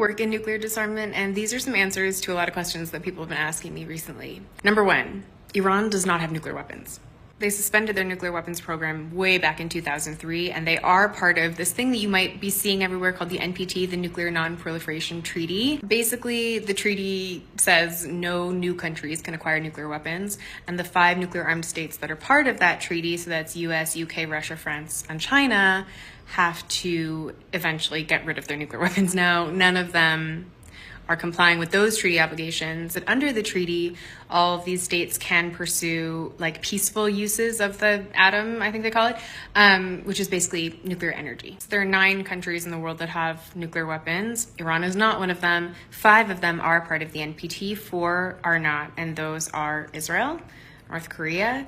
work in nuclear disarmament, and these are some answers to a lot of questions that people have been asking me recently. Number one, Iran does not have nuclear weapons. They suspended their nuclear weapons program way back in 2003, and they are part of this thing that you might be seeing everywhere called the NPT, the Nuclear Non-Proliferation Treaty. Basically, the treaty says no new countries can acquire nuclear weapons, and the 5 nuclear armed states that are part of that treaty, so that's US, UK, Russia, France, and China, have to eventually get rid of their nuclear weapons. Now, none of them are complying with those treaty obligations. And under the treaty, all of these states can pursue like peaceful uses of the atom, I think they call it, which is basically nuclear energy. So there are 9 countries in the world that have nuclear weapons. Iran is not one of them. 5 of them are part of the NPT, 4 are not, and those are Israel, North Korea,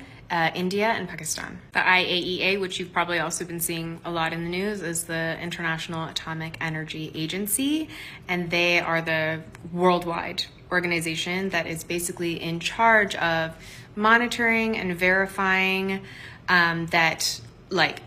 India, and Pakistan. The IAEA, which you've probably also been seeing a lot in the news, is the International Atomic Energy Agency, and they are the worldwide organization that is basically in charge of monitoring and verifying that like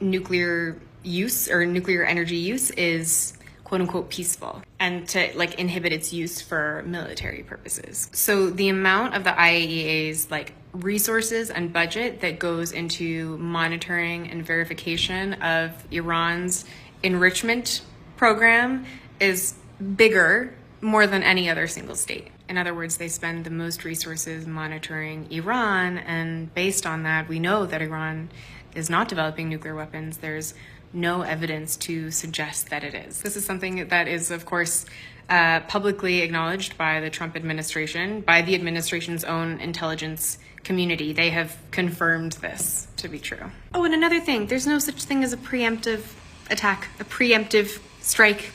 nuclear use or nuclear energy use is quote unquote peaceful, and to like inhibit its use for military purposes. So the amount of the IAEA's like resources and budget that goes into monitoring and verification of Iran's enrichment program is bigger, more than any other single state. In other words, they spend the most resources monitoring Iran, and based on that, we know that Iran is not developing nuclear weapons. There's no evidence to suggest that it is. This is something that is, of course, publicly acknowledged by the Trump administration, by the administration's own intelligence community. They have confirmed this to be true. Oh, and another thing, there's no such thing as a preemptive attack, a preemptive strike.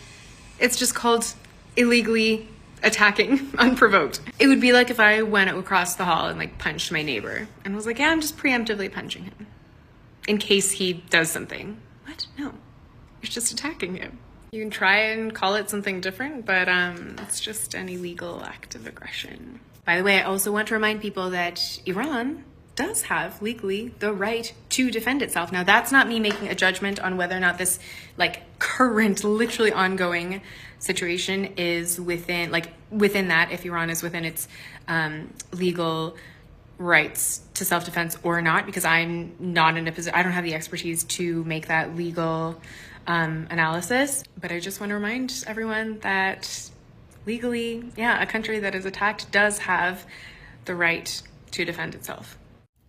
It's just called illegally attacking unprovoked. It would be like if I went across the hall and like punched my neighbor and was like, yeah, I'm just preemptively punching him in case he does something. What? No, you're just attacking him. You can try and call it something different, but it's just an illegal act of aggression. By the way, I also want to remind people that Iran does have legally the right to defend itself. Now, that's not me making a judgment on whether or not this like current, literally ongoing situation is within that, if Iran is within its legal rights to self-defense or not, because I'm not in a position, I don't have the expertise to make that legal analysis. But I just want to remind everyone that legally, yeah, a country that is attacked does have the right to defend itself.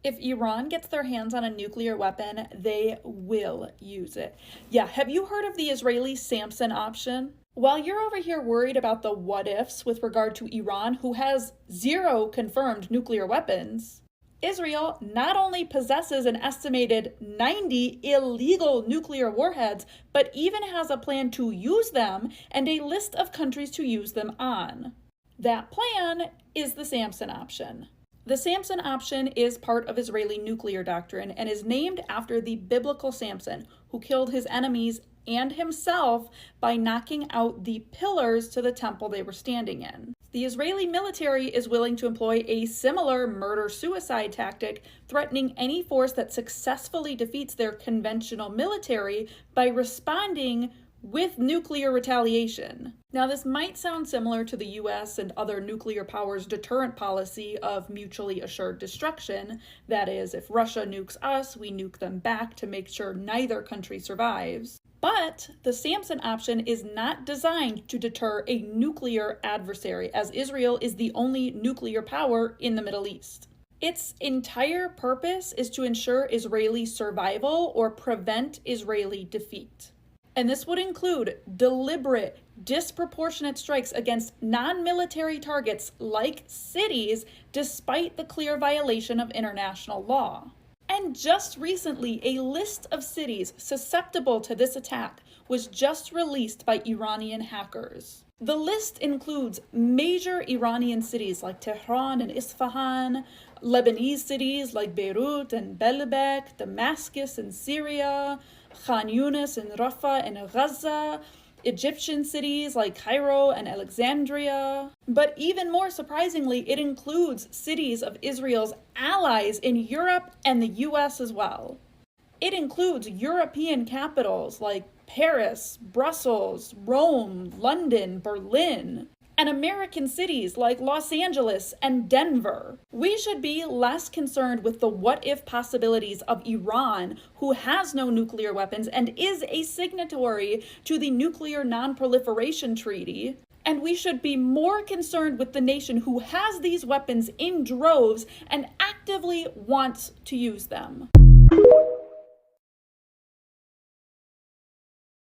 If Iran gets their hands on a nuclear weapon, they will use it. Yeah, have you heard of the Israeli Samson option? While you're over here worried about the what ifs with regard to Iran, who has 0 confirmed nuclear weapons, Israel not only possesses an estimated 90 illegal nuclear warheads, but even has a plan to use them and a list of countries to use them on. That plan is the Samson option. The Samson option is part of Israeli nuclear doctrine and is named after the biblical Samson, who killed his enemies and himself by knocking out the pillars to the temple they were standing in. The Israeli military is willing to employ a similar murder-suicide tactic, threatening any force that successfully defeats their conventional military by responding with nuclear retaliation. Now, this might sound similar to the US and other nuclear powers' deterrent policy of mutually assured destruction. That is, if Russia nukes us, we nuke them back to make sure neither country survives. But the Samson option is not designed to deter a nuclear adversary, as Israel is the only nuclear power in the Middle East. Its entire purpose is to ensure Israeli survival or prevent Israeli defeat. And this would include deliberate, disproportionate strikes against non-military targets like cities, despite the clear violation of international law. And just recently, a list of cities susceptible to this attack was just released by Iranian hackers. The list includes major Iranian cities like Tehran and Isfahan, Lebanese cities like Beirut and Baalbek, Damascus and Syria, Khan Yunis and Rafah and Gaza, Egyptian cities like Cairo and Alexandria. But even more surprisingly, it includes cities of Israel's allies in Europe and the US as well. It includes European capitals like Paris, Brussels, Rome, London, Berlin, and American cities like Los Angeles and Denver. We should be less concerned with the what-if possibilities of Iran, who has no nuclear weapons and is a signatory to the Nuclear Non-Proliferation Treaty. And we should be more concerned with the nation who has these weapons in droves and actively wants to use them.